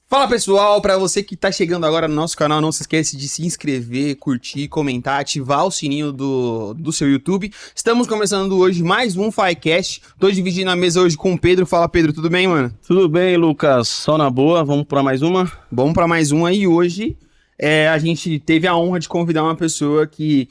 Fala pessoal, para você que tá chegando agora no nosso canal, não se esquece de se inscrever, curtir, comentar, ativar o sininho do seu YouTube. Estamos começando hoje mais um Firecast. Tô dividindo a mesa hoje com o Pedro. Fala Pedro, tudo bem, mano? Tudo bem, Lucas, só na boa, vamos para mais uma? Vamos para mais uma e hoje a gente teve a honra de convidar uma pessoa que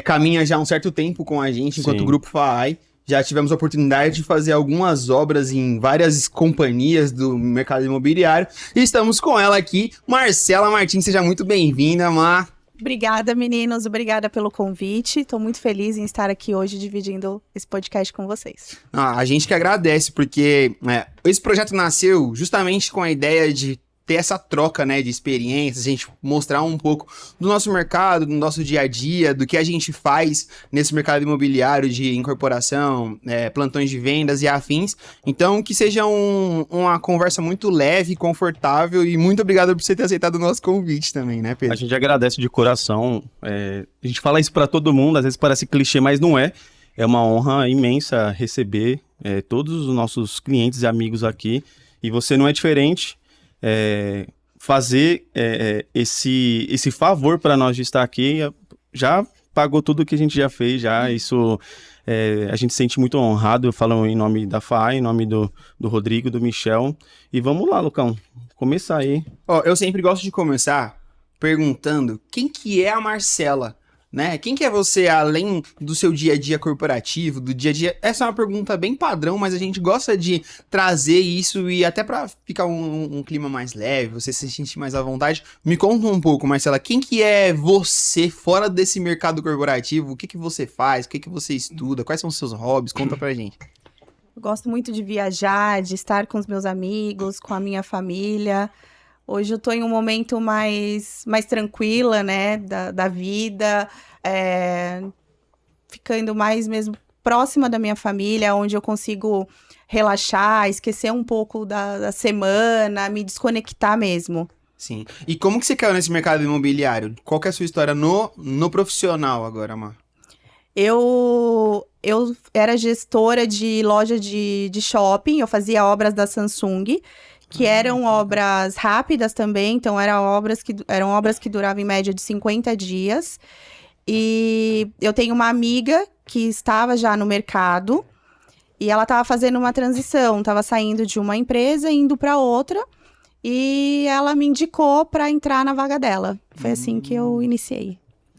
caminha já há um certo tempo com a gente, enquanto Sim. Grupo FAAI. Já tivemos a oportunidade de fazer algumas obras em várias companhias do mercado imobiliário. E estamos com ela aqui, Marcela Martins. Seja muito bem-vinda, Mar. Obrigada, meninos. Obrigada pelo convite. Estou muito feliz em estar aqui hoje dividindo esse podcast com vocês. A gente que agradece, porque esse projeto nasceu justamente com a ideia de ter essa troca, né, de experiências, a gente mostrar um pouco do nosso mercado, do nosso dia a dia, do que a gente faz nesse mercado imobiliário de incorporação, plantões de vendas e afins. Então, que seja uma conversa muito leve, confortável, e muito obrigado por você ter aceitado o nosso convite também, né, Pedro? A gente agradece de coração, a gente fala isso para todo mundo, às vezes parece clichê, mas não é. É uma honra imensa receber todos os nossos clientes e amigos aqui, e você não é diferente. Fazer esse favor para nós de estar aqui, já pagou tudo que a gente já fez, isso a gente se sente muito honrado. Eu falo em nome da FAAI, em nome do Rodrigo, do Michel, e vamos lá, Lucão, começar aí. Eu sempre gosto de começar perguntando quem que é a Marcela, né? Quem que é você além do seu dia a dia corporativo, do dia a dia? Essa é uma pergunta bem padrão, mas a gente gosta de trazer isso e até para ficar um clima mais leve, você se sentir mais à vontade. Me conta um pouco, Marcela, quem que é você fora desse mercado corporativo? O que que você faz? O que que você estuda? Quais são os seus hobbies? Conta pra gente. Eu gosto muito de viajar, de estar com os meus amigos, com a minha família. Hoje eu tô em um momento mais tranquila, né, da vida, ficando mais mesmo próxima da minha família, onde eu consigo relaxar, esquecer um pouco da semana, me desconectar mesmo. Sim. E como que você caiu nesse mercado imobiliário? Qual que é a sua história no profissional agora, Mar? Eu era gestora de loja de shopping, eu fazia obras da Samsung, que eram obras rápidas também, então eram obras que duravam em média de 50 dias. E eu tenho uma amiga que estava já no mercado e ela estava fazendo uma transição, estava saindo de uma empresa e indo para outra, e ela me indicou para entrar na vaga dela. Foi assim que eu iniciei.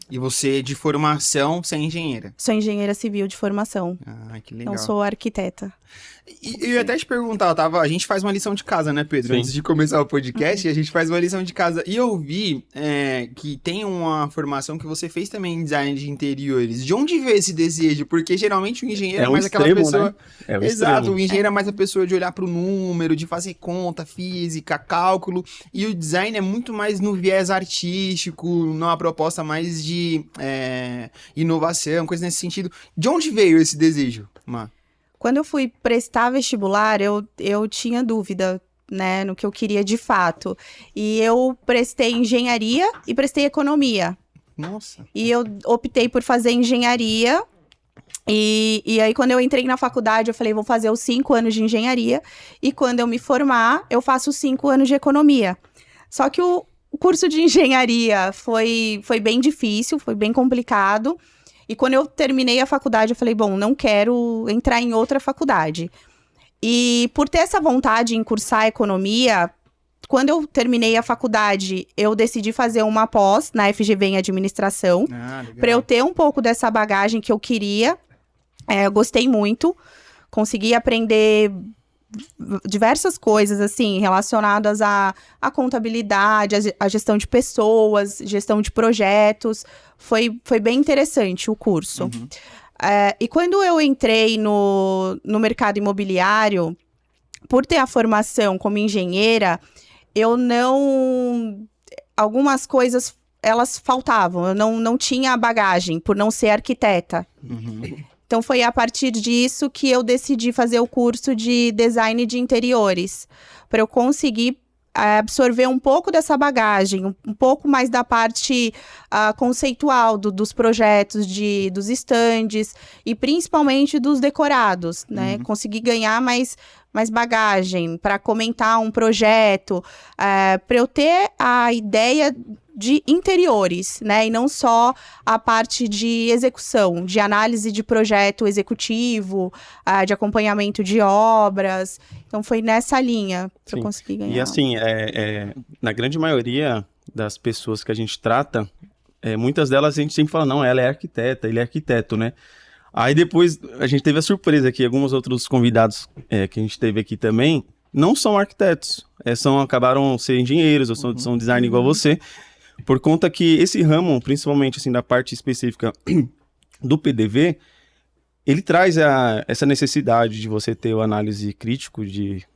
E você, de formação, você é engenheira? Sou engenheira civil de formação. Ah, que legal. Não sou arquiteta. E eu ia até te perguntar, a gente faz uma lição de casa, né, Pedro? Sim. Antes de começar o podcast, a gente faz uma lição de casa. E eu vi que tem uma formação que você fez também em design de interiores. De onde veio esse desejo? Porque geralmente o engenheiro é mais aquela pessoa... Né? Exato, extremo. o engenheiro é mais a pessoa de olhar para o número, de fazer conta, física, cálculo. E o design é muito mais no viés artístico, numa proposta mais de inovação, coisa nesse sentido. De onde veio esse desejo, Mar? Quando eu fui prestar vestibular, eu tinha dúvida, né, no que eu queria de fato. E eu prestei engenharia e prestei economia. Nossa. E eu optei por fazer engenharia. E aí, quando eu entrei na faculdade, eu falei, vou fazer os 5 anos de engenharia. E quando eu me formar, eu faço os 5 anos de economia. Só que o curso de engenharia foi bem difícil, foi bem complicado. E quando eu terminei a faculdade, eu falei, bom, não quero entrar em outra faculdade. E por ter essa vontade em cursar economia, quando eu terminei a faculdade, eu decidi fazer uma pós na FGV em administração, para eu ter um pouco dessa bagagem que eu queria. Eu gostei muito, consegui aprender diversas coisas, assim, relacionadas à contabilidade, à gestão de pessoas, gestão de projetos. Foi bem interessante o curso. Uhum. E quando eu entrei no mercado imobiliário, por ter a formação como engenheira, algumas coisas, elas faltavam. Eu não tinha bagagem, por não ser arquiteta. Uhum. Então, foi a partir disso que eu decidi fazer o curso de design de interiores, para eu conseguir absorver um pouco dessa bagagem, um pouco mais da parte conceitual dos projetos, dos estandes e principalmente dos decorados, né? Conseguir ganhar mais bagagem para comentar um projeto, para eu ter a ideia de interiores, né? E não só a parte de execução, de análise de projeto executivo, de acompanhamento de obras. Então, foi nessa linha que eu consegui ganhar. E assim, na grande maioria das pessoas que a gente trata, muitas delas a gente sempre fala, não, ela é arquiteta, ele é arquiteto, né? Aí depois a gente teve a surpresa que alguns outros convidados que a gente teve aqui também não são arquitetos, acabaram ser engenheiros ou são design igual você, por conta que esse ramo, principalmente assim da parte específica do PDV, ele traz essa necessidade de você ter o análise crítico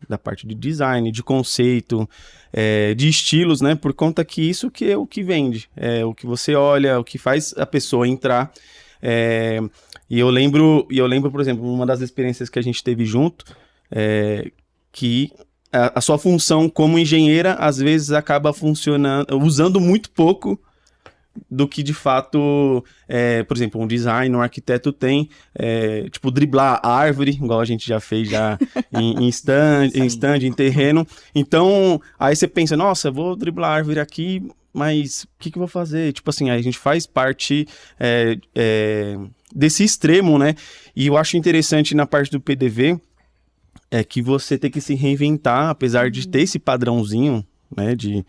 da parte de design, de conceito, de estilos, né? Por conta que isso que é o que vende, é o que você olha, o que faz a pessoa entrar. E eu lembro, por exemplo, uma das experiências que a gente teve junto, que a sua função como engenheira, às vezes, acaba usando muito pouco do que, de fato, por exemplo, um design, um arquiteto tem, tipo, driblar a árvore, igual a gente já fez em stand, em terreno. Então, aí você pensa, nossa, vou driblar a árvore aqui, mas o que eu vou fazer? Tipo assim, aí a gente faz parte desse extremo, né? E eu acho interessante na parte do PDV que você tem que se reinventar, apesar de ter esse padrãozinho, né? De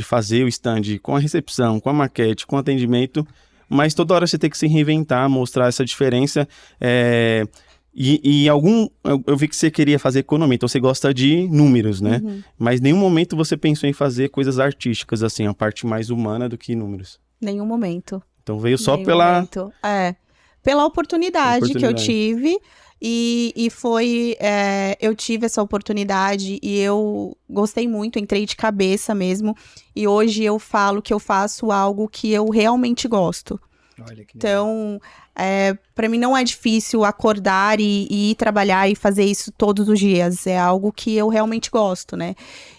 fazer o stand com a recepção, com a maquete, com o atendimento, mas toda hora você tem que se reinventar, mostrar essa diferença. Eu vi que você queria fazer economia, então você gosta de números, né? Mas em nenhum momento você pensou em fazer coisas artísticas, assim, a parte mais humana do que números. Nenhum momento. Então veio só pela oportunidade que eu tive. E foi, eu tive essa oportunidade e eu gostei muito, entrei de cabeça mesmo. E hoje eu falo que eu faço algo que eu realmente gosto. Olha que então, para mim não é difícil acordar e ir trabalhar e fazer isso todos os dias. É algo que eu realmente gosto, né?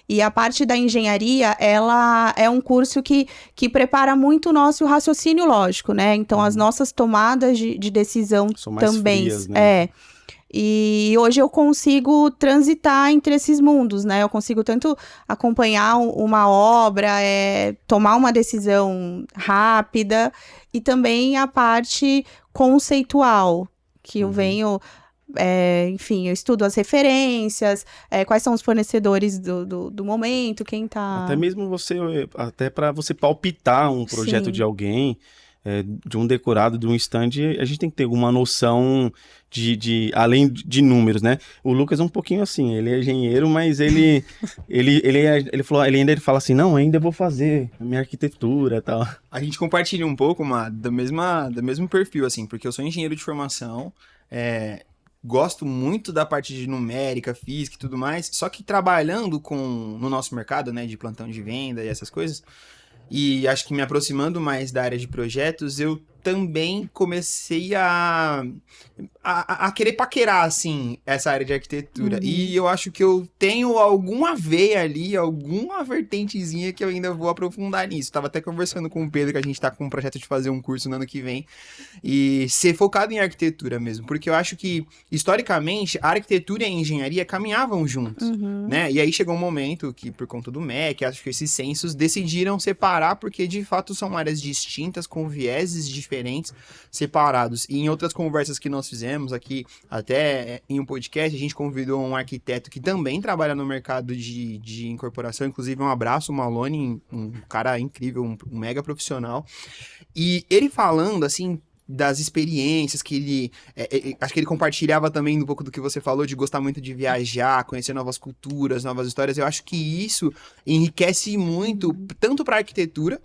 E a parte da engenharia, ela é um curso que prepara muito o nosso raciocínio lógico, né? Então, as nossas tomadas de decisão são mais também. Frias, né? E hoje eu consigo transitar entre esses mundos, né? Eu consigo tanto acompanhar uma obra, tomar uma decisão rápida, e também a parte conceitual, que eu venho... enfim, eu estudo as referências, quais são os fornecedores do momento, quem tá... Até mesmo até para você palpitar um projeto de alguém, de um decorado, de um stand, a gente tem que ter alguma noção além de números, né? O Lucas é um pouquinho assim, ele é engenheiro, mas ele ainda fala assim, não, ainda vou fazer a minha arquitetura e tal. A gente compartilha um pouco, do mesmo perfil, assim, porque eu sou engenheiro de formação, gosto muito da parte de numérica, física e tudo mais, só que trabalhando no nosso mercado, né, de plantão de venda e essas coisas, e acho que me aproximando mais da área de projetos, eu também comecei a querer paquerar, assim, essa área de arquitetura. E eu acho que eu tenho alguma veia ali, alguma vertentezinha que eu ainda vou aprofundar nisso. Tava até conversando com o Pedro, que a gente tá com um projeto de fazer um curso no ano que vem, e ser focado em arquitetura mesmo, porque eu acho que, historicamente, a arquitetura e a engenharia caminhavam juntos, né? E aí chegou um momento que, por conta do MEC, acho que esses censos decidiram separar, porque, de fato, são áreas distintas, com vieses diferentes, separados. E em outras conversas que nós fizemos aqui, até em um podcast, a gente convidou um arquiteto que também trabalha no mercado de incorporação, inclusive um abraço, o Malone, um cara incrível, um mega profissional. E ele falando, assim, das experiências que ele... acho que ele compartilhava também um pouco do que você falou, de gostar muito de viajar, conhecer novas culturas, novas histórias. Eu acho que isso enriquece muito, tanto para a arquitetura,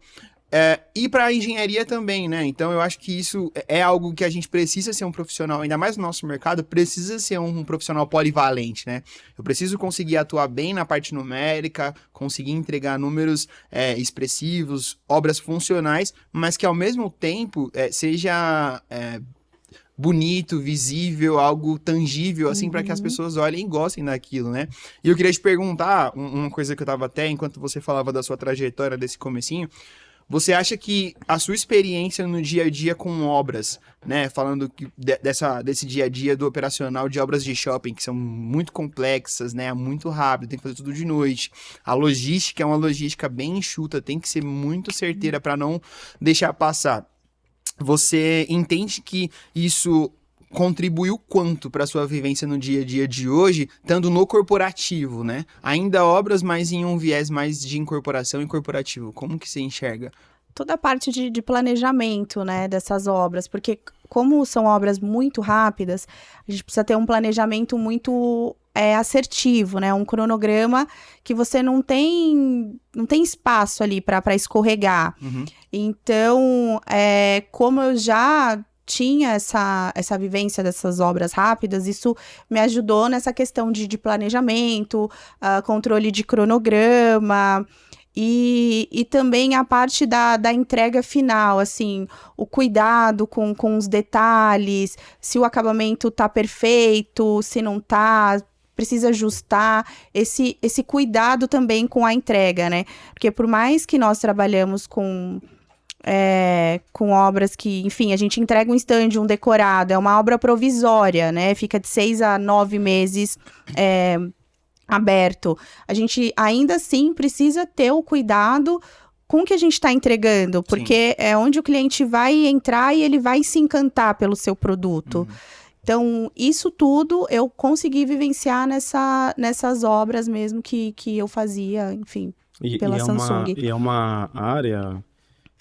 e para a engenharia também, né? Então eu acho que isso é algo que a gente precisa ser um profissional, ainda mais no nosso mercado, precisa ser um profissional polivalente, né? Eu preciso conseguir atuar bem na parte numérica, conseguir entregar números expressivos, obras funcionais, mas que ao mesmo tempo seja bonito, visível, algo tangível, assim, para que as pessoas olhem e gostem daquilo, né? E eu queria te perguntar, uma coisa que eu tava até, enquanto você falava da sua trajetória desse comecinho, você acha que a sua experiência no dia a dia com obras, né, falando desse dia a dia do operacional de obras de shopping, que são muito complexas, né, muito rápido, tem que fazer tudo de noite, a logística é uma logística bem enxuta, tem que ser muito certeira para não deixar passar. Você entende que isso contribuiu quanto para sua vivência no dia a dia de hoje, estando no corporativo, né? Ainda obras, mas em um viés mais de incorporação e corporativo. Como que você enxerga? Toda a parte de planejamento, né, dessas obras, porque como são obras muito rápidas, a gente precisa ter um planejamento muito assertivo, né, um cronograma que você não tem espaço ali para escorregar. Uhum. Então, como eu já tinha essa vivência dessas obras rápidas, isso me ajudou nessa questão de planejamento, controle de cronograma, e também a parte da entrega final, assim, o cuidado com os detalhes, se o acabamento tá perfeito, se não tá, precisa ajustar, esse cuidado também com a entrega, né? Porque por mais que nós trabalhamos com obras que, enfim, a gente entrega um stand, um decorado, é uma obra provisória, né? Fica de 6 a 9 meses aberto. A gente ainda assim precisa ter o cuidado com o que a gente está entregando, porque é onde o cliente vai entrar e ele vai se encantar pelo seu produto. Uhum. Então, isso tudo eu consegui vivenciar nessas obras mesmo que eu fazia, enfim, pela Samsung. E é uma área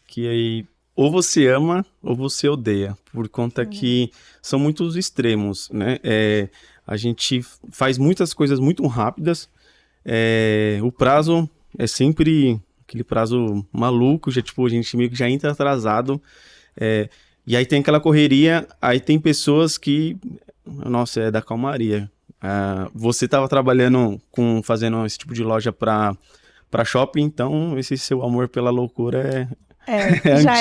que aí ou você ama ou você odeia, por conta que são muitos extremos, né? A gente faz muitas coisas muito rápidas, o prazo é sempre aquele prazo maluco, já, tipo, a gente meio que já entra atrasado, e aí tem aquela correria, aí tem pessoas que, nossa, é da calmaria. Você estava trabalhando fazendo esse tipo de loja para shopping, então esse seu amor pela loucura já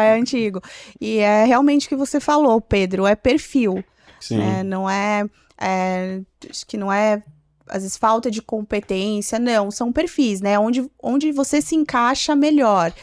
é antigo. E é realmente o que você falou, Pedro, é perfil. Sim. Não acho que não é, às vezes, falta de competência, não, são perfis, né, onde você se encaixa melhor.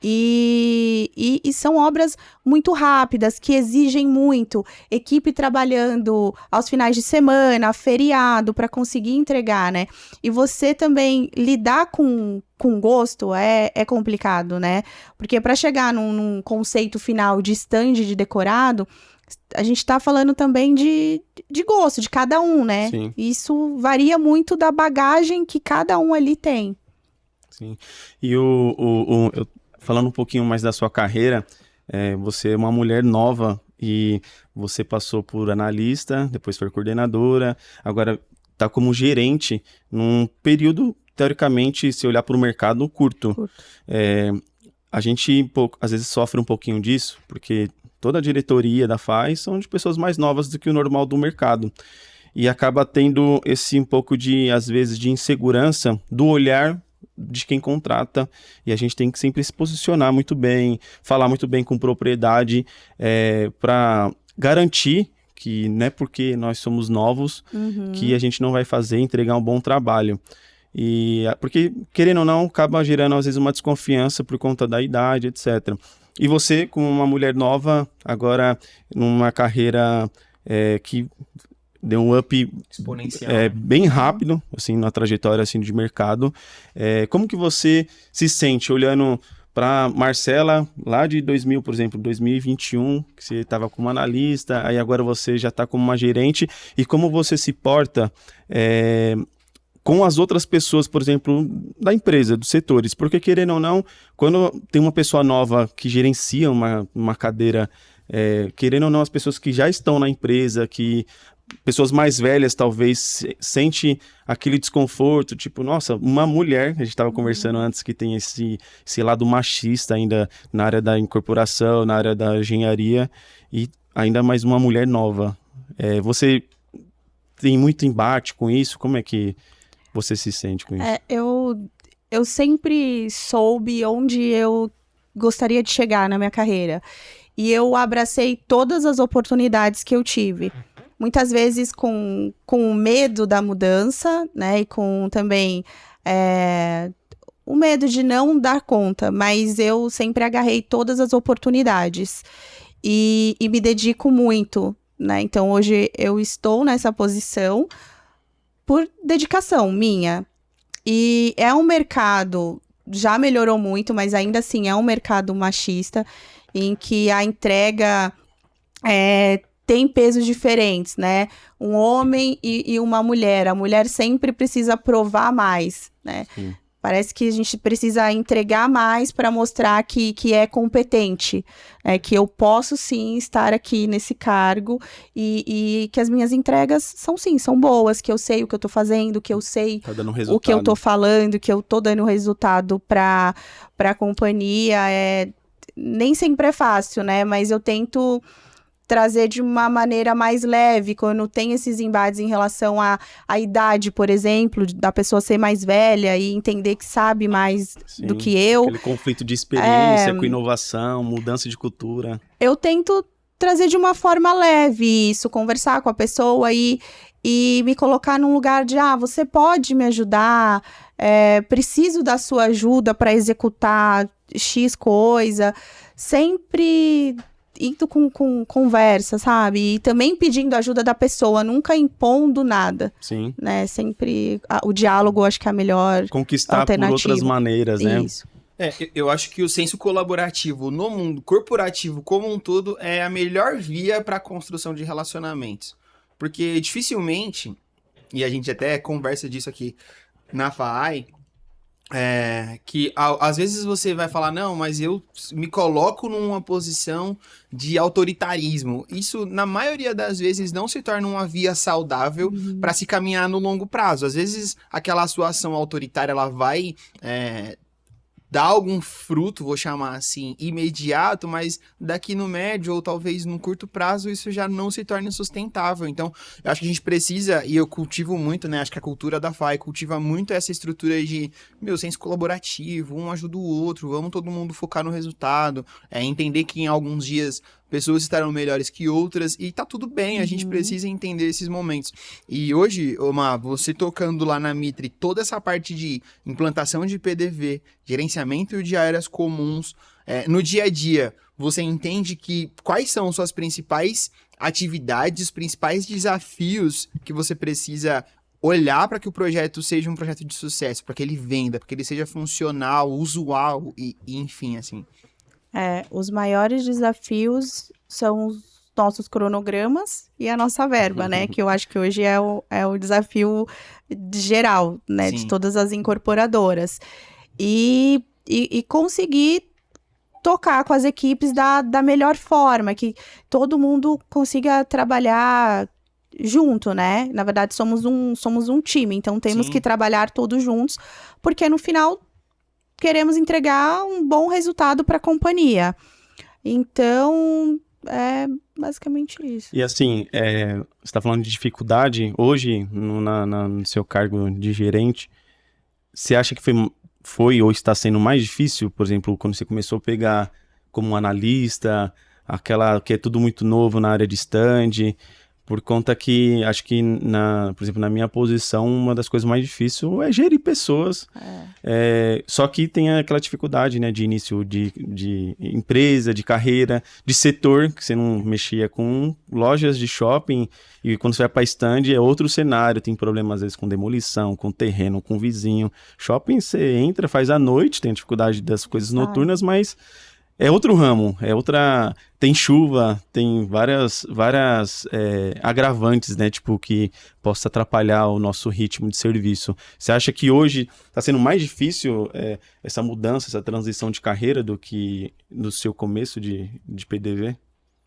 E são obras muito rápidas, que exigem muito, equipe trabalhando aos finais de semana, feriado, para conseguir entregar, né? E você também lidar com gosto é complicado, né? Porque para chegar num conceito final de stand, de decorado, a gente tá falando também de gosto de cada um, né? Sim. Isso varia muito da bagagem que cada um ali tem. Sim. E falando um pouquinho mais da sua carreira, você é uma mulher nova e você passou por analista, depois foi coordenadora, agora está como gerente num período, teoricamente, se olhar para o mercado, curto. A gente, às vezes, sofre um pouquinho disso, porque toda a diretoria da FAI são de pessoas mais novas do que o normal do mercado. E acaba tendo esse um pouco de, às vezes, de insegurança do olhar de quem contrata, e a gente tem que sempre se posicionar muito bem, falar muito bem com propriedade, para garantir que não é porque nós somos novos que a gente não vai entregar um bom trabalho. E porque, querendo ou não, acaba gerando às vezes uma desconfiança por conta da idade, etc. E você, como uma mulher nova, agora numa carreira que deu um up exponencial, bem rápido, assim, na trajetória assim, de mercado. Como que você se sente olhando para Marcela lá de 2000, por exemplo, 2021, que você estava como analista, aí agora você já está como uma gerente, e como você se porta com as outras pessoas, por exemplo, da empresa, dos setores? Porque, querendo ou não, quando tem uma pessoa nova que gerencia uma cadeira, querendo ou não, as pessoas que já estão na empresa, pessoas mais velhas talvez sente aquele desconforto, tipo, nossa, uma mulher, a gente estava conversando antes, que tem esse lado machista ainda na área da incorporação, na área da engenharia, e ainda mais uma mulher nova. Você tem muito embate com isso? Como é que você se sente com isso? Eu sempre soube onde eu gostaria de chegar na minha carreira. e eu abracei todas as oportunidades que eu tive. Muitas vezes com o medo da mudança, né? E com também o medo de não dar conta, mas eu sempre agarrei todas as oportunidades e me dedico muito, né? Então, hoje eu estou nessa posição por dedicação minha. E é um mercado, já melhorou muito, mas ainda assim é um mercado machista, em que a entrega tem pesos diferentes, né? Um homem e uma mulher. A mulher sempre precisa provar mais, né? Sim. Parece que a gente precisa entregar mais para mostrar que é competente, que eu posso sim estar aqui nesse cargo e que as minhas entregas são boas, que eu sei o que eu tô fazendo, que eu sei Tá dando resultado. o que eu tô falando, que eu tô dando resultado para a companhia. Nem sempre é fácil, né? Mas eu tento trazer de uma maneira mais leve, quando tem esses embates em relação à idade, por exemplo, da pessoa ser mais velha e entender que sabe mais Sim, do que eu. Aquele conflito de experiência com inovação, mudança de cultura. Eu tento trazer de uma forma leve isso, conversar com a pessoa e me colocar num lugar de, você pode me ajudar, preciso da sua ajuda para executar X coisa, sempre indo com conversa, sabe? E também pedindo ajuda da pessoa, nunca impondo nada. Sim. Né? Sempre o diálogo, acho que é a melhor Conquistar por outras maneiras, né? Isso. Eu acho que o senso colaborativo no mundo corporativo como um todo é a melhor via para a construção de relacionamentos. Porque dificilmente, e a gente até conversa disso aqui na FAI, que às vezes você vai falar, não, mas eu me coloco numa posição de autoritarismo. Isso, na maioria das vezes, não se torna uma via saudável para se caminhar no longo prazo. Às vezes, aquela sua ação autoritária, ela vai dar algum fruto, vou chamar assim, imediato, mas daqui no médio ou talvez no curto prazo isso já não se torna sustentável. Então, eu acho que a gente precisa, e eu cultivo muito, né, acho que a cultura da FAI cultiva muito essa estrutura de, senso colaborativo, um ajuda o outro, vamos todo mundo focar no resultado, entender que em alguns dias pessoas estarão melhores que outras, e tá tudo bem, a gente precisa entender esses momentos. E hoje, Omar, você tocando lá na Mitre, toda essa parte de implantação de PDV, gerenciamento de áreas comuns, no dia a dia, você entende que quais são suas principais atividades, os principais desafios que você precisa olhar para que o projeto seja um projeto de sucesso, para que ele venda, para que ele seja funcional, usual e enfim, assim. Os maiores desafios são os nossos cronogramas e a nossa verba, né? Que eu acho que hoje é o desafio geral, né? Sim. De todas as incorporadoras. E conseguir tocar com as equipes da melhor forma, que todo mundo consiga trabalhar junto, né? Na verdade, somos um time, então temos Sim. que trabalhar todos juntos, porque no final queremos entregar um bom resultado para a companhia. Então, é basicamente isso. E assim, você está falando de dificuldade. Hoje, no seu cargo de gerente, você acha que foi ou está sendo mais difícil, por exemplo, quando você começou a pegar como analista, aquela que é tudo muito novo na área de stand, por conta que, acho que, por exemplo, na minha posição, uma das coisas mais difíceis é gerir pessoas. Só que tem aquela dificuldade, né, de início de empresa, de carreira, de setor, que você não mexia com lojas de shopping, e quando você vai para stand é outro cenário, tem problema às vezes com demolição, com terreno, com vizinho. Shopping você entra, faz à noite, tem dificuldade das coisas noturnas, mas é outro ramo, tem chuva, tem várias agravantes, né, tipo, que possa atrapalhar o nosso ritmo de serviço. Você acha que hoje está sendo mais difícil essa mudança, essa transição de carreira do que no seu começo de PDV?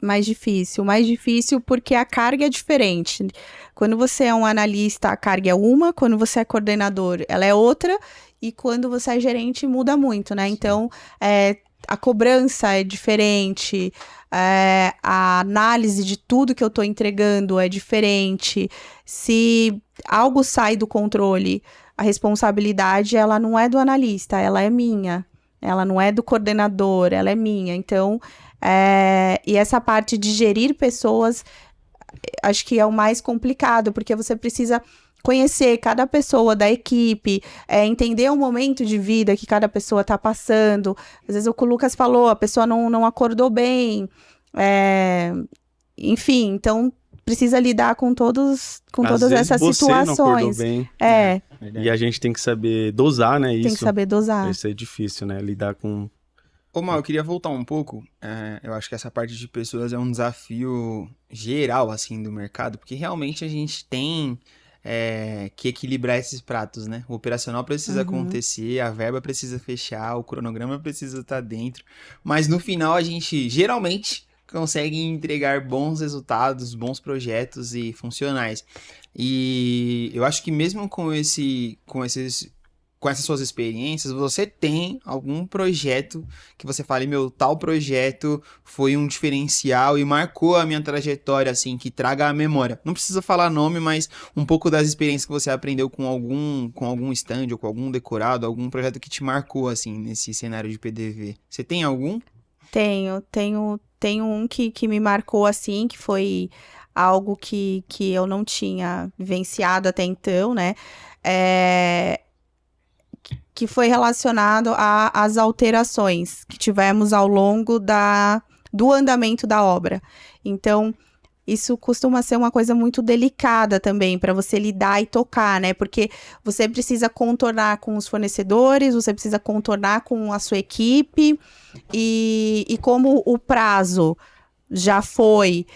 Mais difícil porque a carga é diferente. Quando você é um analista, a carga é uma, quando você é coordenador, ela é outra, e quando você é gerente, muda muito, né? Sim. Então, a cobrança é diferente, a análise de tudo que eu estou entregando é diferente. Se algo sai do controle, a responsabilidade, ela não é do analista, ela é minha. Ela não é do coordenador, ela é minha. Então, E essa parte de gerir pessoas, acho que é o mais complicado, porque você precisa conhecer cada pessoa da equipe, entender o momento de vida que cada pessoa está passando. Às vezes o que o Lucas falou, a pessoa não acordou bem, enfim, então precisa lidar com todas essas você não acordou situações. Bem, Verdade. e a gente tem que saber dosar, né? Tem que saber dosar. Isso é difícil, né? Lidar com... Ô, Mal, eu queria voltar um pouco. Eu acho que essa parte de pessoas é um desafio geral, assim, do mercado, porque realmente a gente tem que equilibrar esses pratos, né? O operacional precisa acontecer, a verba precisa fechar, o cronograma precisa estar dentro, mas no final a gente geralmente consegue entregar bons resultados, bons projetos e funcionais. E eu acho que mesmo com essas suas experiências, você tem algum projeto que você fale, meu, tal projeto foi um diferencial e marcou a minha trajetória, assim, que traga a memória. Não precisa falar nome, mas um pouco das experiências que você aprendeu com algum stand ou com algum decorado, algum projeto que te marcou, assim, nesse cenário de PDV. Você tem algum? Tenho um que me marcou, assim, que foi algo que eu não tinha vivenciado até então, né? Que foi relacionado às alterações que tivemos ao longo do andamento da obra. Então, isso costuma ser uma coisa muito delicada também para você lidar e tocar, né? Porque você precisa contornar com os fornecedores, você precisa contornar com a sua equipe, e como o prazo já foi,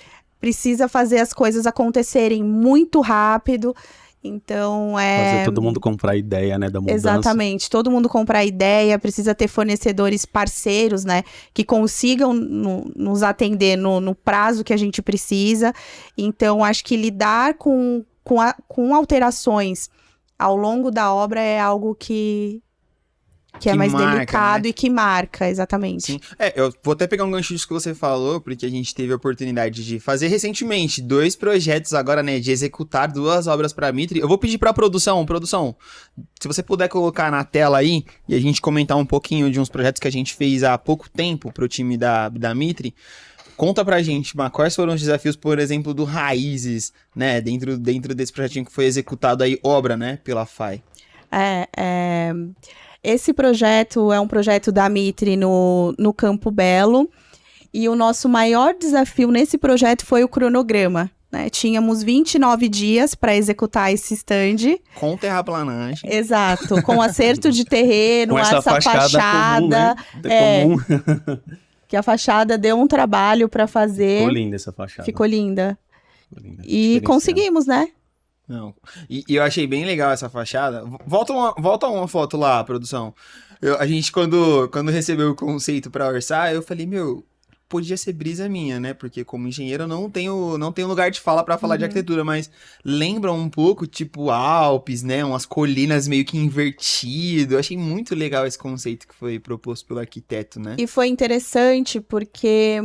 precisa fazer as coisas acontecerem muito rápido. Então, fazer todo mundo comprar a ideia, né, da mudança. Exatamente, todo mundo comprar a ideia, precisa ter fornecedores parceiros, né, que consigam nos atender no prazo que a gente precisa. Então, acho que lidar com alterações ao longo da obra é algo que é mais marca, delicado, né? E que marca, exatamente. Sim. Eu vou até pegar um gancho disso que você falou, porque a gente teve a oportunidade de fazer recentemente 2 projetos agora, né, de executar 2 obras para a Mitri. Eu vou pedir para produção, se você puder colocar na tela aí e a gente comentar um pouquinho de uns projetos que a gente fez há pouco tempo pro time da Mitri. Conta pra gente, quais foram os desafios, por exemplo, do Raízes, né, dentro desse projetinho que foi executado aí, obra, né, pela FAI. Esse projeto é um projeto da Mitri no Campo Belo, e o nosso maior desafio nesse projeto foi o cronograma, né? Tínhamos 29 dias para executar esse stand. Com terraplanagem. Exato, com acerto de terreno, com essa fachada comum, né? Comum. Que a fachada deu um trabalho para fazer. Ficou linda essa fachada. Ficou linda. E conseguimos, né? Não. E eu achei bem legal essa fachada. Volta uma foto lá, produção. A gente, quando recebeu o conceito para orçar, eu falei, meu, podia ser brisa minha, né? Porque como engenheiro eu não tenho lugar de fala para falar de arquitetura, mas lembra um pouco, tipo, Alpes, né? Umas colinas meio que invertido. Eu achei muito legal esse conceito que foi proposto pelo arquiteto, né? E foi interessante porque,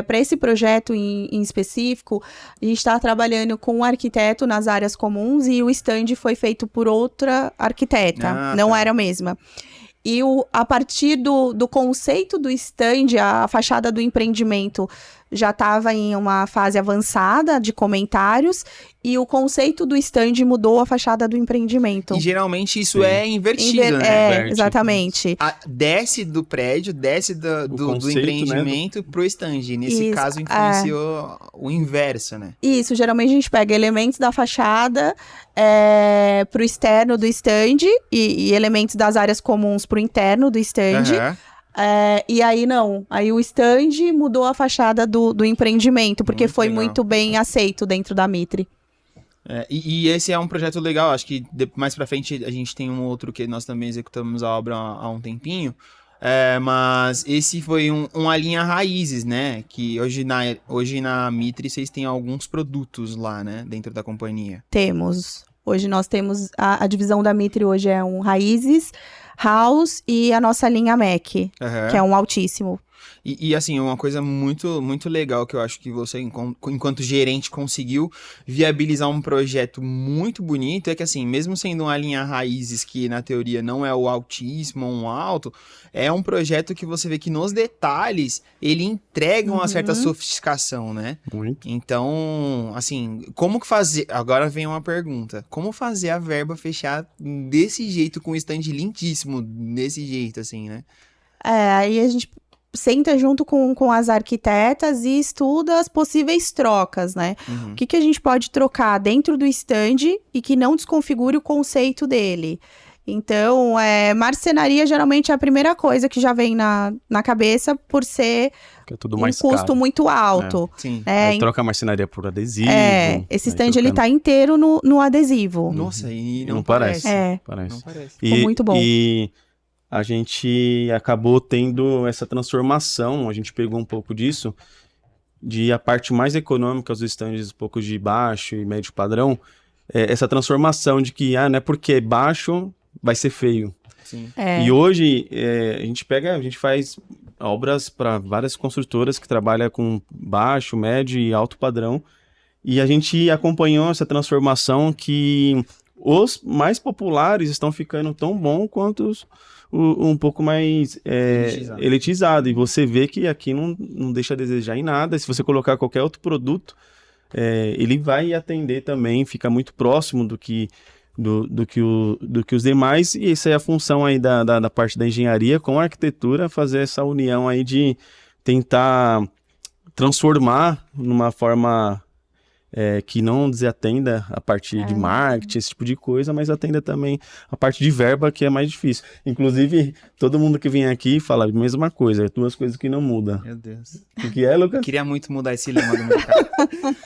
para esse projeto em específico, a gente está trabalhando com um arquiteto nas áreas comuns e o stand foi feito por outra arquiteta, não era a mesma. E a partir do conceito do stand, a fachada do empreendimento já estava em uma fase avançada de comentários, e o conceito do stand mudou a fachada do empreendimento. E geralmente isso é invertido, né? Exatamente. Desce do prédio, desce do empreendimento, né, pro stand. Nesse caso, influenciou o inverso, né? Isso, geralmente a gente pega elementos da fachada pro externo do stand e elementos das áreas comuns pro interno do stand. E aí aí o stand mudou a fachada do empreendimento, porque foi muito bem aceito dentro da Mitri. E esse é um projeto legal, acho que mais pra frente a gente tem um outro que nós também executamos a obra há um tempinho, mas esse foi uma linha Raízes, né, que hoje na Mitri vocês têm alguns produtos lá, né, dentro da companhia. Temos. Hoje nós temos, a divisão da Mitri hoje é um Raízes, House e a nossa linha Mac, que é um altíssimo. E assim, uma coisa muito, muito legal que eu acho que você, enquanto gerente, conseguiu viabilizar um projeto muito bonito é que, assim, mesmo sendo uma linha raízes que, na teoria, não é o altíssimo ou um alto, é um projeto que você vê que nos detalhes ele entrega uma certa sofisticação, né? Muito. Então, assim, como que fazer... Agora vem uma pergunta. Como fazer a verba fechar desse jeito, com um stand lindíssimo, desse jeito, assim, né? Aí a gente senta junto com as arquitetas e estuda as possíveis trocas, né? Uhum. O que a gente pode trocar dentro do stand e que não desconfigure o conceito dele. Então, marcenaria geralmente é a primeira coisa que já vem na cabeça por ser Que é tudo um mais custo caro. muito alto. Sim. Aí troca a marcenaria por adesivo. Esse aí stand ele trocando- tá inteiro no adesivo. Nossa, e Não não parece. parece. Parece. Não parece. Ficou muito bom. E a gente acabou tendo essa transformação, a gente pegou um pouco disso, de a parte mais econômica, os stands um pouco de baixo e médio padrão, essa transformação de que, não é porque é baixo, vai ser feio. Sim. E hoje, a gente faz obras para várias construtoras que trabalham com baixo, médio e alto padrão, e a gente acompanhou essa transformação que os mais populares estão ficando tão bom quanto os um pouco mais elitizado. E você vê que aqui não deixa a desejar em nada. Se você colocar qualquer outro produto, ele vai atender também, fica muito próximo do que os demais. E essa é a função aí da parte da engenharia com a arquitetura, fazer essa união aí de tentar transformar numa forma... que não desatenda a parte de marketing, esse tipo de coisa, mas atenda também a parte de verba, que é mais difícil. Inclusive, todo mundo que vem aqui fala a mesma coisa, duas coisas que não mudam. Meu Deus. O que é, Lucas? Queria muito mudar esse lema do mercado.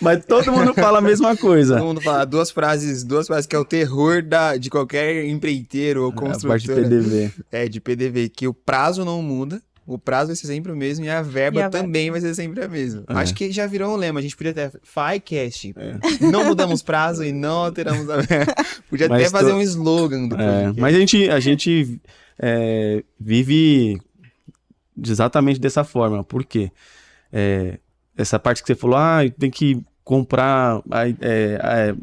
Mas todo mundo fala a mesma coisa. Todo mundo fala duas frases que é o terror de qualquer empreiteiro ou construtora. A parte de PDV. De PDV, que o prazo não muda. O prazo vai ser sempre o mesmo e a verba também vai ser sempre a mesma. Acho que já virou um lema. A gente podia até... FICast. Não mudamos prazo e não alteramos a verba. Podia até fazer um slogan do podcast. Mas a gente vive exatamente dessa forma. Por quê? Essa parte que você falou, tem que comprar,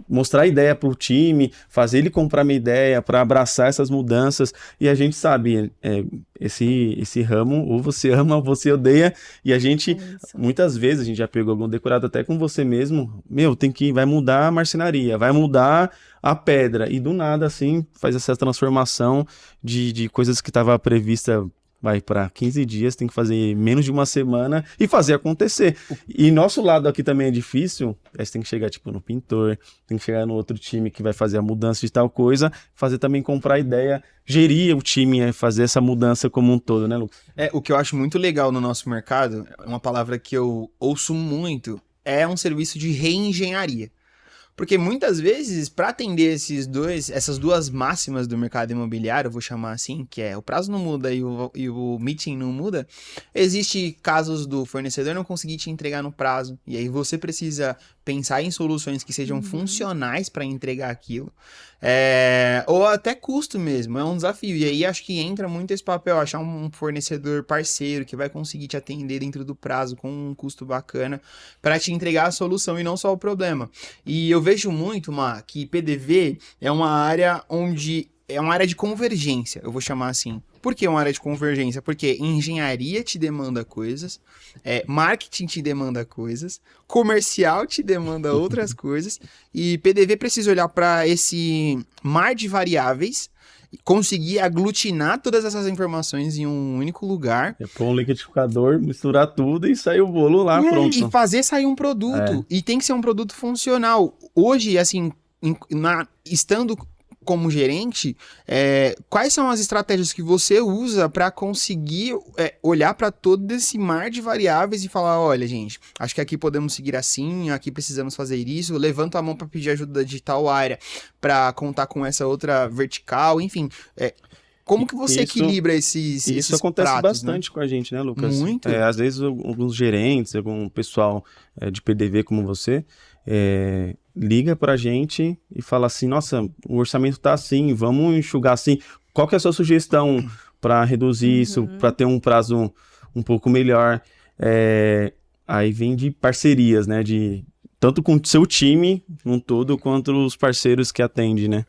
mostrar a ideia para o time, fazer ele comprar minha ideia para abraçar essas mudanças, e a gente sabe, esse ramo, ou você ama ou você odeia, e a gente, muitas vezes, a gente já pegou algum decorado até com você mesmo, vai mudar a marcenaria, vai mudar a pedra, e do nada, assim, faz essa transformação de coisas que estava prevista, vai para 15 dias, tem que fazer menos de uma semana e fazer acontecer. E nosso lado aqui também é difícil, você tem que chegar tipo no pintor, tem que chegar no outro time que vai fazer a mudança de tal coisa, fazer também comprar ideia, gerir o time, fazer essa mudança como um todo, né, Lucas? O que eu acho muito legal no nosso mercado, uma palavra que eu ouço muito, é um serviço de reengenharia. Porque muitas vezes, para atender essas duas máximas do mercado imobiliário, eu vou chamar assim, que é o prazo não muda e o meeting não muda, existe casos do fornecedor não conseguir te entregar no prazo, e aí você precisa pensar em soluções que sejam funcionais para entregar aquilo, ou até custo mesmo, é um desafio. E aí acho que entra muito esse papel, achar um fornecedor parceiro que vai conseguir te atender dentro do prazo com um custo bacana para te entregar a solução e não só o problema. E eu vejo muito, que PDV é uma área de convergência, eu vou chamar assim. Por que uma área de convergência? Porque engenharia te demanda coisas, marketing te demanda coisas, comercial te demanda outras coisas, e PDV precisa olhar para esse mar de variáveis, conseguir aglutinar todas essas informações em um único lugar. Pôr um liquidificador, misturar tudo e sair o bolo lá, pronto. E fazer sair um produto. E tem que ser um produto funcional. Hoje, assim, estando como gerente, quais são as estratégias que você usa para conseguir olhar para todo esse mar de variáveis e falar, olha, gente, acho que aqui podemos seguir assim, aqui precisamos fazer isso, levanta a mão para pedir ajuda de tal área para contar com essa outra vertical, enfim, como que você equilibra esses Isso acontece pratos, bastante, né, com a gente, né, Lucas? Muito. Às vezes alguns gerentes, algum pessoal de PDV como você, liga pra gente e fala assim, nossa, o orçamento tá assim, vamos enxugar assim. Qual que é a sua sugestão para reduzir isso, para ter um prazo um pouco melhor. Aí vem de parcerias, né? Tanto com o seu time, um todo, quanto os parceiros que atende, né?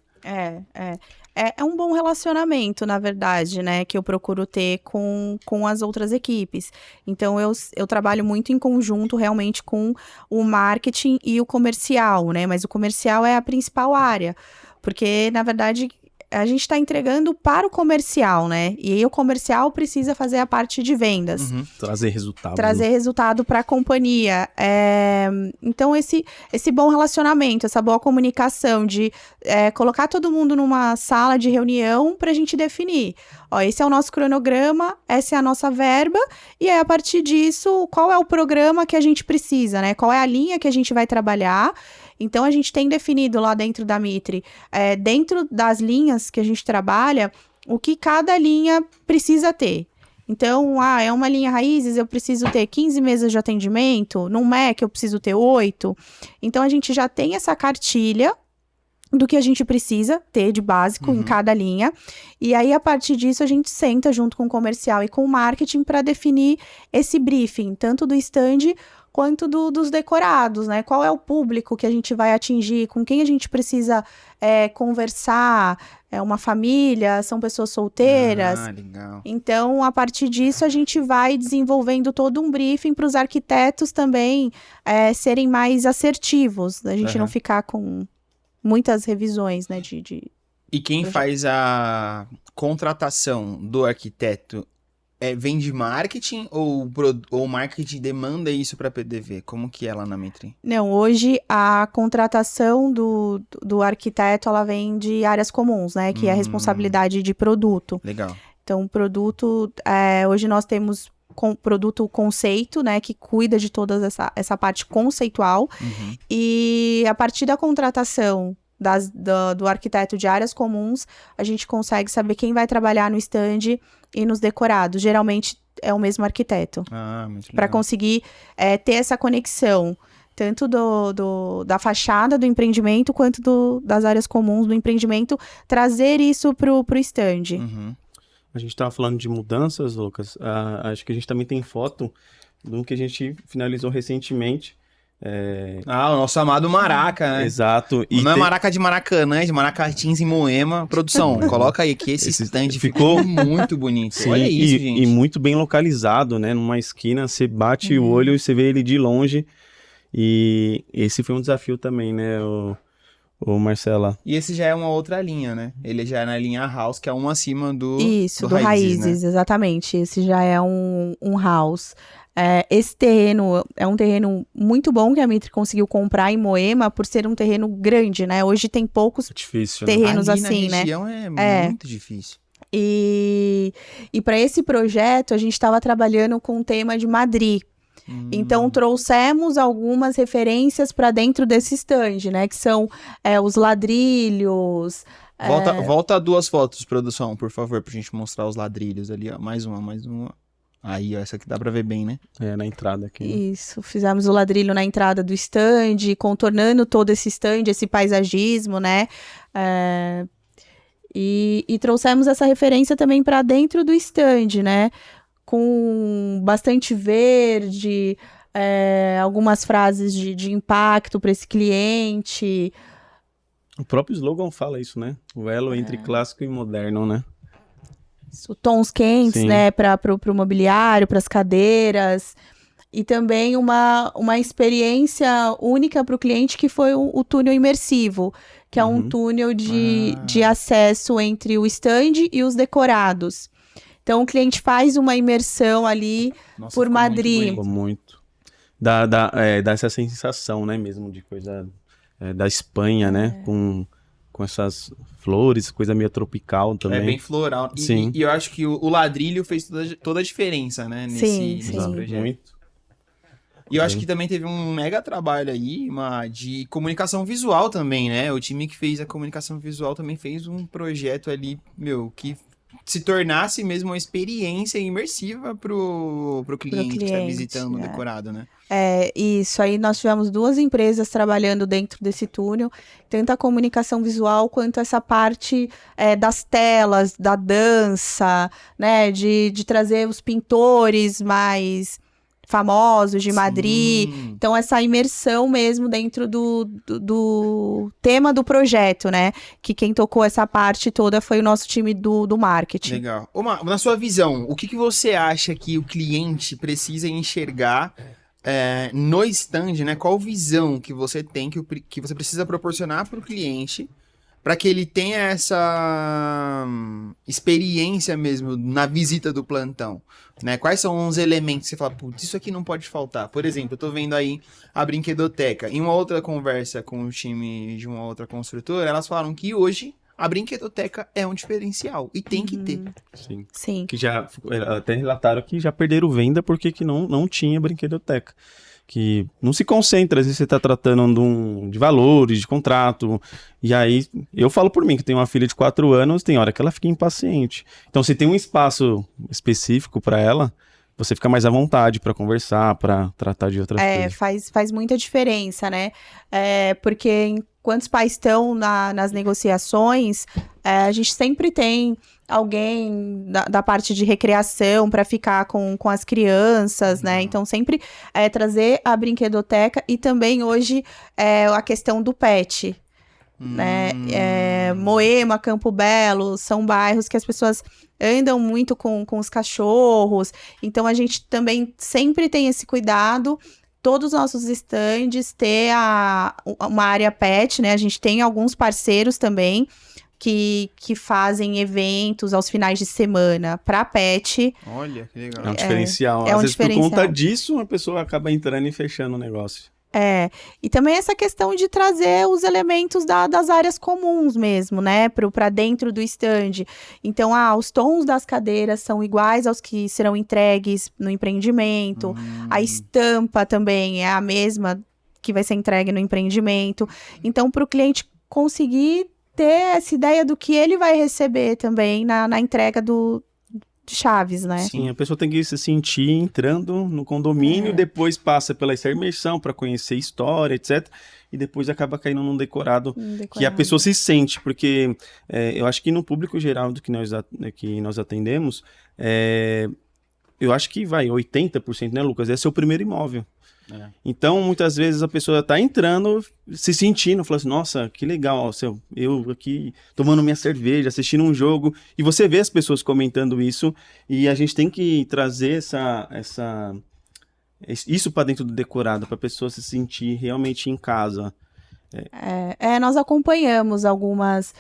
É um bom relacionamento, na verdade, né, que eu procuro ter com as outras equipes. Então, eu trabalho muito em conjunto, realmente, com o marketing e o comercial, né, mas o comercial é a principal área, porque, na verdade, a gente está entregando para o comercial, né, e aí o comercial precisa fazer a parte de vendas. Uhum. Trazer resultado. Trazer resultado para a companhia. Então, esse bom relacionamento, essa boa comunicação de colocar todo mundo numa sala de reunião para a gente definir. Ó, esse é o nosso cronograma, essa é a nossa verba, e aí, a partir disso, qual é o programa que a gente precisa, né? Qual é a linha que a gente vai trabalhar. Então, a gente tem definido lá dentro da Mitre, dentro das linhas que a gente trabalha, o que cada linha precisa ter. Então, é uma linha raízes, eu preciso ter 15 mesas de atendimento, num MEC eu preciso ter 8. Então, a gente já tem essa cartilha do que a gente precisa ter de básico em cada linha. E aí, a partir disso, a gente senta junto com o comercial e com o marketing para definir esse briefing, tanto do stand quanto dos decorados, né? Qual é o público que a gente vai atingir, com quem a gente precisa conversar, uma família, são pessoas solteiras. Legal. Então, a partir disso, a gente vai desenvolvendo todo um briefing para os arquitetos também serem mais assertivos, a gente não ficar com muitas revisões, né? E quem faz a contratação do arquiteto vem de marketing ou o marketing demanda isso para PDV? Como que é lá na Mitre? Não, hoje a contratação do arquiteto, ela vem de áreas comuns, né? Que é a responsabilidade de produto. Legal. Então, produto, hoje nós temos produto conceito, né? Que cuida de toda essa parte conceitual. E a partir da contratação do arquiteto de áreas comuns, a gente consegue saber quem vai trabalhar no stand e nos decorados. Geralmente é o mesmo arquiteto. Muito legal. Para conseguir ter essa conexão, tanto da fachada do empreendimento, quanto das áreas comuns do empreendimento, trazer isso pro stand. A gente estava falando de mudanças, Lucas. Acho que a gente também tem foto do que a gente finalizou recentemente. O nosso amado Maraca, né? Exato. E não é Maraca de Maracanã, é de Maracatins em Moema. Produção, coloca aí que esse stand ficou muito bonito. Sim, olha isso, gente. E muito bem localizado, né? Numa esquina, você bate o olho e você vê ele de longe. E esse foi um desafio também, né, o Marcela? E esse já é uma outra linha, né? Ele já é na linha House, que é uma acima do Raízes, né? Exatamente. Esse já é um House. Esse terreno é um terreno muito bom que a Mitre conseguiu comprar em Moema por ser um terreno grande, né? Hoje tem poucos terrenos ali assim, na região, né? É muito difícil. E para esse projeto, a gente estava trabalhando com o tema de Madrid. Então, trouxemos algumas referências para dentro desse stand, né? Que são os ladrilhos. Volta 2 fotos, produção, por favor, pra gente mostrar os ladrilhos ali, ó. Mais uma. Aí, ó, essa aqui dá pra ver bem, né? Na entrada aqui. Isso, fizemos o ladrilho na entrada do stand, contornando todo esse stand, esse paisagismo, né? E trouxemos essa referência também para dentro do stand, né? Com bastante verde, algumas frases de impacto para esse cliente. O próprio slogan fala isso, né? O elo entre clássico e moderno, né? Tons quentes, Sim. né, para o mobiliário, para as cadeiras, e também uma experiência única para o cliente, que foi o túnel imersivo, que é um túnel de acesso entre o stand e os decorados. Então, o cliente faz uma imersão ali por Madrid. Muito. Dá essa sensação, né, mesmo, de coisa da Espanha, né, com essas flores, coisa meio tropical também. É bem floral. Sim. E eu acho que o ladrilho fez toda a diferença, né? Nesse projeto. Muito. E eu acho que também teve um mega trabalho aí, de comunicação visual também, né? O time que fez a comunicação visual também fez um projeto ali, que se tornasse mesmo uma experiência imersiva pro cliente que está cliente, visitando o decorado, né? Isso aí nós tivemos 2 empresas trabalhando dentro desse túnel, tanto a comunicação visual quanto essa parte das telas, da dança, né, de trazer os pintores mais famosos de Madrid. Sim. Então, essa imersão mesmo dentro do tema do projeto, né? Que quem tocou essa parte toda foi o nosso time do marketing. Legal. Na sua visão, o que você acha que o cliente precisa enxergar no stand, né? Qual visão que você tem, que você precisa proporcionar para o cliente para que ele tenha essa experiência mesmo na visita do plantão, né? Quais são os elementos que você fala, putz, isso aqui não pode faltar? Por exemplo, eu tô vendo aí a brinquedoteca. Em uma outra conversa com o time de uma outra construtora, elas falaram que hoje a brinquedoteca é um diferencial e tem que ter. Sim. Que já até relataram que já perderam venda porque que não tinha brinquedoteca. Que não se concentra, às vezes você está tratando de valores, de contrato, e aí eu falo por mim, que tenho uma filha de 4 anos, tem hora que ela fica impaciente. Então, se tem um espaço específico para ela, você fica mais à vontade para conversar, para tratar de outras coisas. Faz muita diferença, né? Porque enquanto os pais estão nas negociações, a gente sempre tem alguém da parte de recreação para ficar com as crianças, né? Então, sempre trazer a brinquedoteca e também hoje a questão do pet, né? Moema, Campo Belo, são bairros que as pessoas andam muito com os cachorros, então a gente também sempre tem esse cuidado. Todos os nossos estandes ter uma área pet, né? A gente tem alguns parceiros também que fazem eventos aos finais de semana para pet. Olha, que legal. É um diferencial. É um Às vezes, diferencial. por conta disso, a pessoa acaba entrando e fechando o negócio. E também essa questão de trazer os elementos das áreas comuns mesmo, né, para dentro do stand. Então, os tons das cadeiras são iguais aos que serão entregues no empreendimento, a estampa também é a mesma que vai ser entregue no empreendimento. Então, para o cliente conseguir ter essa ideia do que ele vai receber também na entrega de chaves, né? Sim, a pessoa tem que se sentir entrando no condomínio, depois passa pela essa imersão para conhecer história, etc. E depois acaba caindo num decorado que a pessoa se sente, porque eu acho que no público geral do que nós atendemos, eu acho que 80%, né, Lucas? É seu primeiro imóvel. Então, muitas vezes a pessoa está entrando, se sentindo, falando assim, nossa, que legal, eu aqui tomando minha cerveja, assistindo um jogo, e você vê as pessoas comentando isso, e a gente tem que trazer isso para dentro do decorado, para a pessoa se sentir realmente em casa. Nós acompanhamos algumas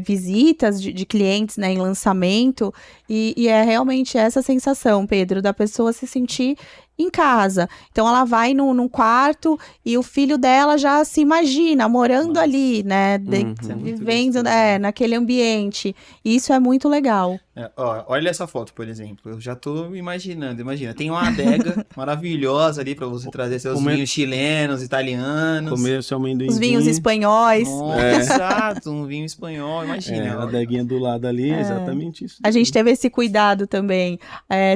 visitas de clientes, né, em lançamento, e é realmente essa sensação, Pedro, da pessoa se sentir em casa. Então, ela vai num quarto e o filho dela já se imagina morando ali, né, vivendo naquele ambiente. E isso é muito legal. Olha essa foto, por exemplo. Eu já tô imaginando. Imagina, tem uma adega maravilhosa ali pra você trazer seus vinhos chilenos, italianos. Comer o seu amendoim. Os vinhos espanhóis. Exato, um vinho espanhol, imagina. A adeguinha do lado ali, exatamente isso. A gente teve esse cuidado também.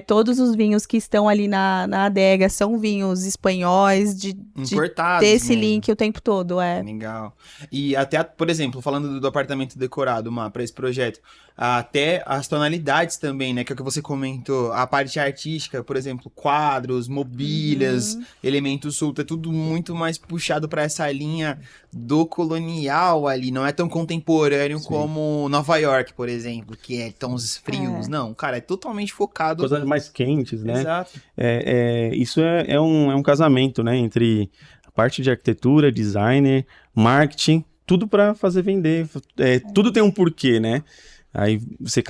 Todos os vinhos que estão ali na adega são vinhos espanhóis, de importados ter esse mesmo. link o tempo todo. Legal. E até, por exemplo, falando do apartamento decorado, para esse projeto, até as tonalidades também, né, que é o que você comentou, a parte artística, por exemplo, quadros, mobílias, elementos soltos, é tudo muito mais puxado para essa linha do colonial ali, não é tão contemporâneo como Nova York, por exemplo, que é tons frios, não, cara, é totalmente focado... Coisas mais quentes, né? Exato. Isso é um casamento, né, entre a parte de arquitetura, designer, marketing, tudo para fazer vender, tudo tem um porquê, né? Aí você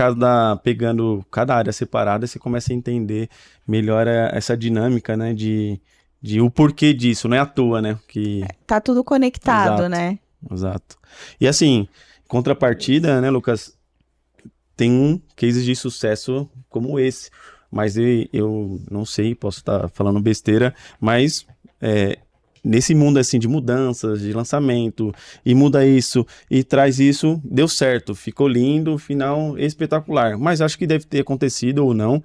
pegando cada área separada, você começa a entender melhor essa dinâmica, né, de o porquê disso, não é à toa, né? Tá tudo conectado, né? Exato. E assim, contrapartida, né, Lucas, tem cases de sucesso como esse, mas eu não sei, posso estar falando besteira, mas nesse mundo assim de mudanças, de lançamento, e muda isso, e traz isso, deu certo, ficou lindo, final espetacular. Mas acho que deve ter acontecido ou não,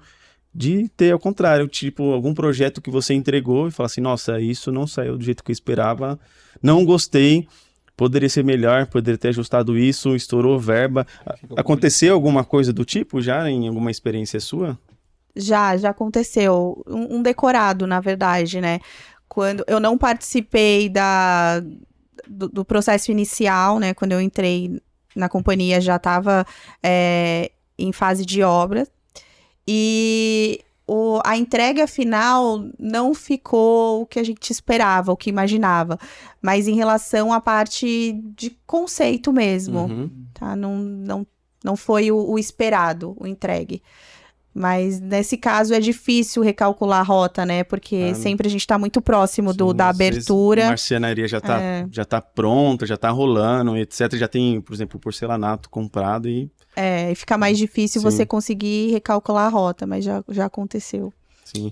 de ter ao contrário, tipo, algum projeto que você entregou e fala assim, nossa, isso não saiu do jeito que eu esperava, não gostei, poderia ser melhor, poderia ter ajustado isso, estourou verba. Aconteceu alguma coisa do tipo já em alguma experiência sua? Já aconteceu. Um decorado, na verdade, né? Quando eu não participei do processo inicial, né? Quando eu entrei na companhia, já estava em fase de obra. E a entrega final não ficou o que a gente esperava, o que imaginava. Mas em relação à parte de conceito mesmo, tá? Não foi o esperado, o entregue. Mas nesse caso é difícil recalcular a rota, né? Porque sempre a gente está muito próximo da abertura. A marcenaria já tá pronta, já tá rolando, etc. Já tem, por exemplo, o porcelanato comprado e fica mais difícil você conseguir recalcular a rota, mas já aconteceu. Sim.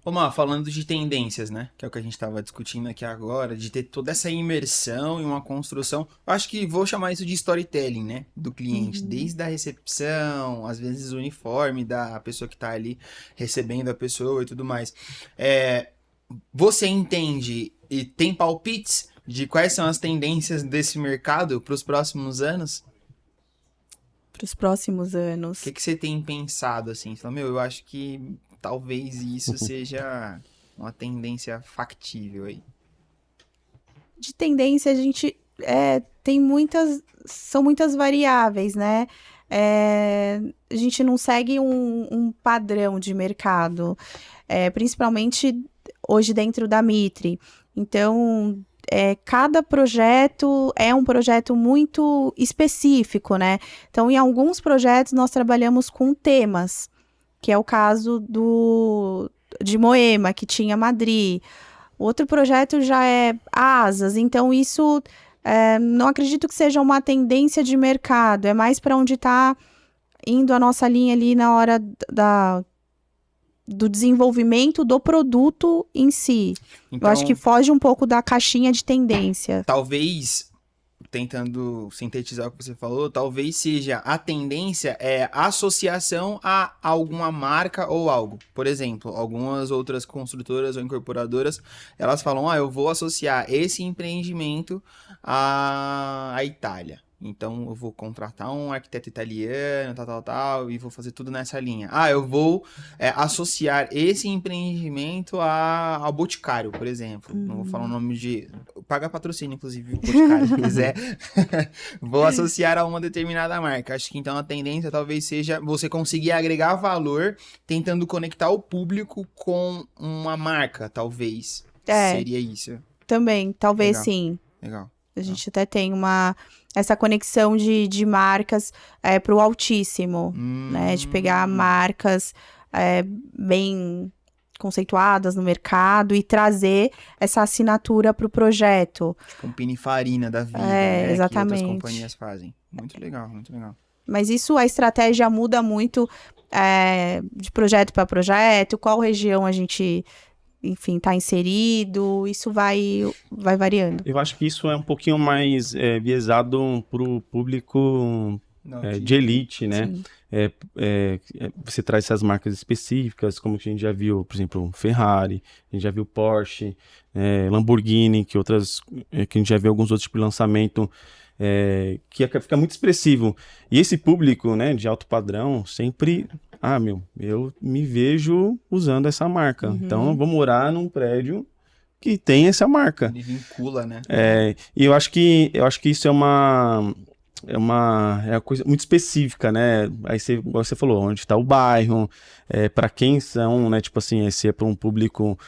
Ô, Má, falando de tendências, né? Que é o que a gente estava discutindo aqui agora, de ter toda essa imersão e uma construção. Eu acho que vou chamar isso de storytelling, né? Do cliente, desde a recepção, às vezes o uniforme da pessoa que está ali recebendo a pessoa e tudo mais. Você entende e tem palpites de quais são as tendências desse mercado para os próximos anos? Para os próximos anos. O que você tem pensado assim? Você fala, eu acho que talvez isso seja uma tendência factível aí. De tendência, a gente são muitas variáveis, né? A gente não segue um padrão de mercado, principalmente hoje dentro da Mitre. Então, cada projeto é um projeto muito específico, né? Então, em alguns projetos, nós trabalhamos com temas, que é o caso de Moema, que tinha Madrid. Outro projeto já é Asas, então isso não acredito que seja uma tendência de mercado, é mais para onde está indo a nossa linha ali na hora do desenvolvimento do produto em si. Então, eu acho que foge um pouco da caixinha de tendência. Talvez, tentando sintetizar o que você falou, talvez seja a tendência associação a alguma marca ou algo. Por exemplo, algumas outras construtoras ou incorporadoras, elas falam, eu vou associar esse empreendimento à Itália. Então, eu vou contratar um arquiteto italiano, tal, e vou fazer tudo nessa linha. Eu vou associar esse empreendimento ao Boticário, por exemplo. Não vou falar o nome de... Paga patrocínio, inclusive, o Boticário, se quiser. Vou associar a uma determinada marca. Acho que, então, a tendência talvez seja você conseguir agregar valor tentando conectar o público com uma marca, talvez. Seria isso. Também, talvez Legal. Sim. Legal. A gente até tem essa conexão de marcas para o altíssimo, né? De pegar marcas bem conceituadas no mercado e trazer essa assinatura para o projeto. Tipo um Pininfarina da vida, né? Exatamente. Que outras companhias fazem. Muito legal, muito legal. Mas isso, a estratégia muda muito de projeto para projeto, qual região a gente... enfim, está inserido, isso vai variando. Eu acho que isso é um pouquinho mais viesado para o público de elite, né? Você traz essas marcas específicas, como que a gente já viu, por exemplo, Ferrari, a gente já viu Porsche, Lamborghini, que a gente já viu alguns outros tipos de lançamento, que fica muito expressivo. E esse público, né, de alto padrão, sempre... eu me vejo usando essa marca. Então, eu vou morar num prédio que tem essa marca. Ele vincula, né? E eu acho que isso é uma coisa muito específica, né? Aí você falou, onde está o bairro, para quem são, né? Tipo assim, se é para um público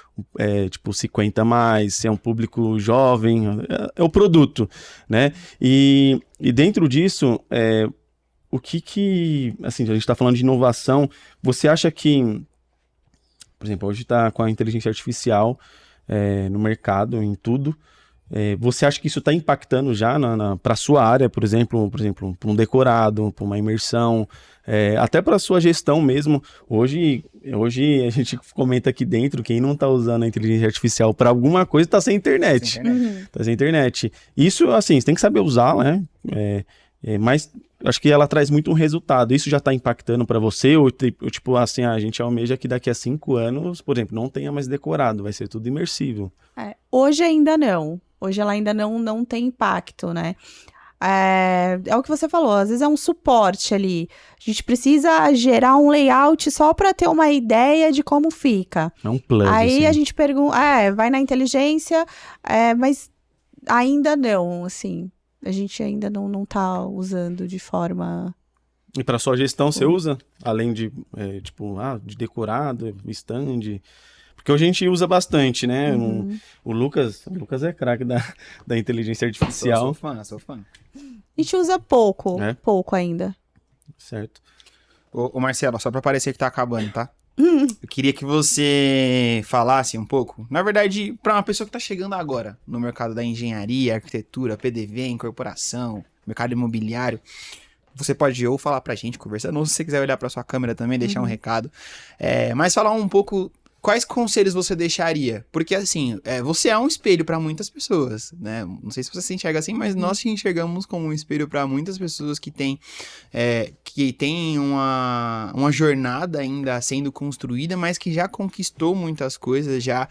tipo 50 mais, se é um público jovem, é o produto, né? E dentro disso, o que assim, a gente está falando de inovação, você acha que, por exemplo, hoje está com a inteligência artificial no mercado, em tudo, Você acha que isso está impactando já para a sua área, por exemplo, para um decorado, para uma imersão, até para a sua gestão mesmo? Hoje a gente comenta aqui dentro, quem não está usando a inteligência artificial para alguma coisa está sem internet. Está sem internet. Isso, assim, você tem que saber usar, né? Mas acho que ela traz muito um resultado. Isso já está impactando para você? Ou tipo assim, a gente almeja que daqui a 5 anos, por exemplo, não tenha mais decorado, vai ser tudo imersivo. Hoje ainda não. Hoje ela ainda não tem impacto, né? É o que você falou, às vezes é um suporte ali. A gente precisa gerar um layout só para ter uma ideia de como fica. É um plano. Aí assim. a gente pergunta, vai na inteligência, mas ainda não, assim. A gente ainda não tá usando de forma... E para sua gestão você usa? Além de, de decorado, stand... Porque hoje a gente usa bastante, né? O Lucas é craque da inteligência artificial. Sou fã. A gente usa pouco ainda. Certo. Ô Marcelo, só pra parecer que tá acabando, tá? Eu queria que você falasse um pouco, na verdade, pra uma pessoa que tá chegando agora no mercado da engenharia, arquitetura, PDV, incorporação, mercado imobiliário. Você pode ou falar pra gente, conversando, ou se você quiser olhar pra sua câmera também, deixar um recado. Mas falar um pouco... Quais conselhos você deixaria? Porque, assim, você é um espelho para muitas pessoas, né? Não sei se você se enxerga assim, mas nós te enxergamos como um espelho para muitas pessoas que têm uma jornada ainda sendo construída, mas que já conquistou muitas coisas, já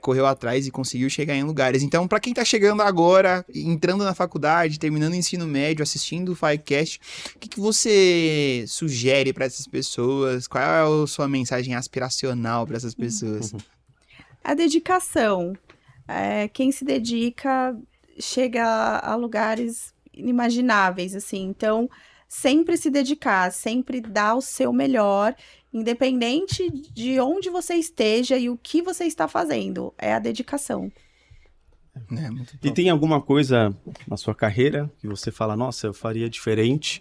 correu atrás e conseguiu chegar em lugares. Então, para quem tá chegando agora, entrando na faculdade, terminando o ensino médio, assistindo o Ficast, o que você sugere para essas pessoas? Qual é a sua mensagem aspiracional para essas pessoas? A dedicação. Quem se dedica chega a lugares inimagináveis, assim. Então, sempre se dedicar, sempre dar o seu melhor, independente de onde você esteja e o que você está fazendo. É a dedicação. Muito E tem alguma coisa na sua carreira que você fala, nossa, eu faria diferente?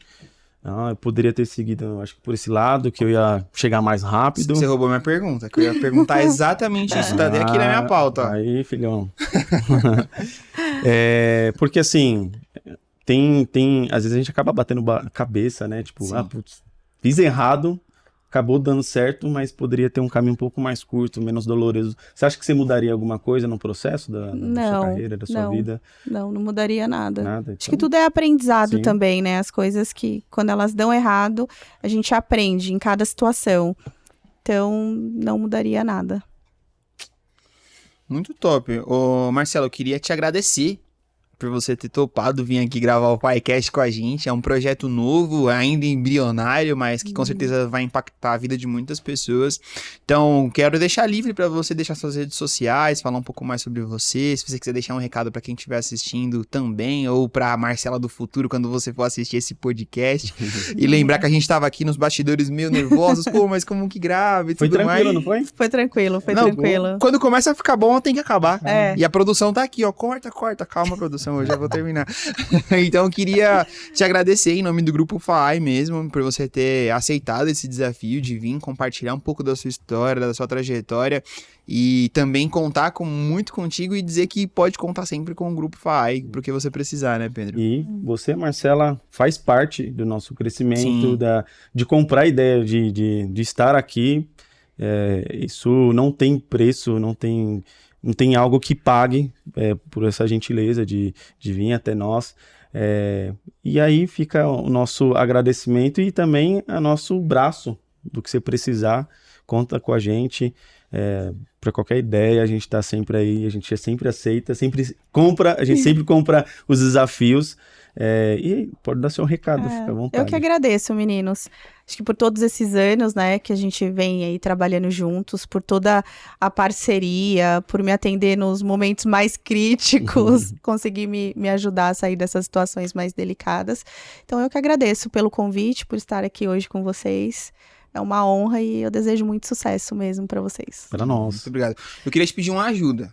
Eu poderia ter seguido, acho que por esse lado, que eu ia chegar mais rápido. Você roubou minha pergunta, que eu ia perguntar exatamente isso, tá até aqui na minha pauta. Aí, filhão. Porque assim, às vezes a gente acaba batendo cabeça, né? Tipo, putz, fiz errado, acabou dando certo, mas poderia ter um caminho um pouco mais curto, menos doloroso. Você acha que você mudaria alguma coisa no processo da sua carreira, da sua vida? Não mudaria nada. Nada? Acho que tudo é aprendizado Sim. também, né? As coisas que, quando elas dão errado, a gente aprende em cada situação. Então, não mudaria nada. Muito top. Ô, Marcelo, eu queria te agradecer por você ter topado vir aqui gravar o Ficast com a gente. É um projeto novo, ainda embrionário, mas que com certeza vai impactar a vida de muitas pessoas. Então, quero deixar livre para você deixar suas redes sociais, falar um pouco mais sobre você. Se você quiser deixar um recado para quem estiver assistindo também, ou para a Marcela do futuro, quando você for assistir esse podcast. E lembrar que a gente estava aqui nos bastidores meio nervosos. Pô, mas como que grava e tudo mais. Foi tranquilo, não foi? Foi tranquilo. Quando começa a ficar bom, tem que acabar. E a produção tá aqui, ó. Corta. Calma, produção. Eu já vou terminar. Então, eu queria te agradecer em nome do Grupo FAI mesmo, por você ter aceitado esse desafio de vir compartilhar um pouco da sua história, da sua trajetória, e também contar muito contigo e dizer que pode contar sempre com o Grupo FAI, porque você precisar, né, Pedro? E você, Marcela, faz parte do nosso crescimento, de comprar a ideia de estar aqui. Isso não tem preço, não tem algo que pague por essa gentileza de vir até nós. E aí fica o nosso agradecimento e também o nosso braço do que você precisar. Conta com a gente. Para qualquer ideia, a gente está sempre aí, a gente sempre aceita, sempre compra, a gente sempre compra os desafios. E pode dar seu recado, fica à vontade. Eu que agradeço, meninos. Acho que por todos esses anos, né, que a gente vem aí trabalhando juntos, por toda a parceria, por me atender nos momentos mais críticos, conseguir me ajudar a sair dessas situações mais delicadas. Então, eu que agradeço pelo convite, por estar aqui hoje com vocês. É uma honra e eu desejo muito sucesso mesmo para vocês. Para nós. Muito obrigado. Eu queria te pedir uma ajuda.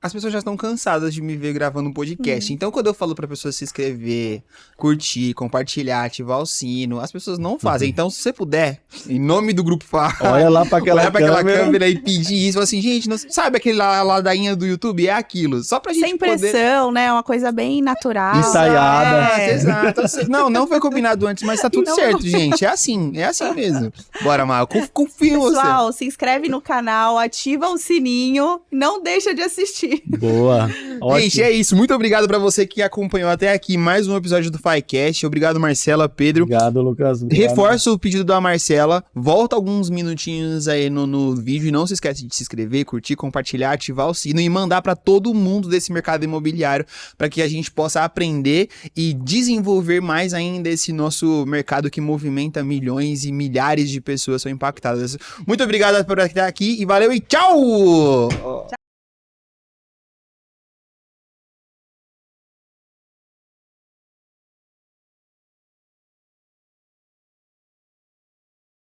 as pessoas já estão cansadas de me ver gravando um podcast. Então, quando eu falo pra pessoa se inscrever, curtir, compartilhar, ativar o sino, as pessoas não fazem. Então, se você puder, em nome do Grupo Fala, Olha lá pra aquela, olhar pra aquela câmera e pedir isso, fala assim, gente, não, sabe aquele ladainha do YouTube? É aquilo. Só pra gente Sem poder... pressão, né? Uma coisa bem natural. Ensaiada. Exato. Não foi combinado antes, mas tá tudo Não. certo, gente. É assim mesmo. Bora, Mar, confio em você. Pessoal, se inscreve no canal, ativa o sininho, não deixa de assistir. Boa. Ótimo. Gente, é isso. Muito obrigado pra você que acompanhou até aqui mais um episódio do Ficast. Obrigado, Marcela, Pedro. Obrigado, Lucas. Obrigado. Reforço o pedido da Marcela. Volta alguns minutinhos aí no vídeo. E não se esquece de se inscrever, curtir, compartilhar, ativar o sino e mandar pra todo mundo desse mercado imobiliário para que a gente possa aprender e desenvolver mais ainda esse nosso mercado que movimenta milhões e milhares de pessoas são impactadas. Muito obrigado por estar aqui e valeu e tchau! Tchau.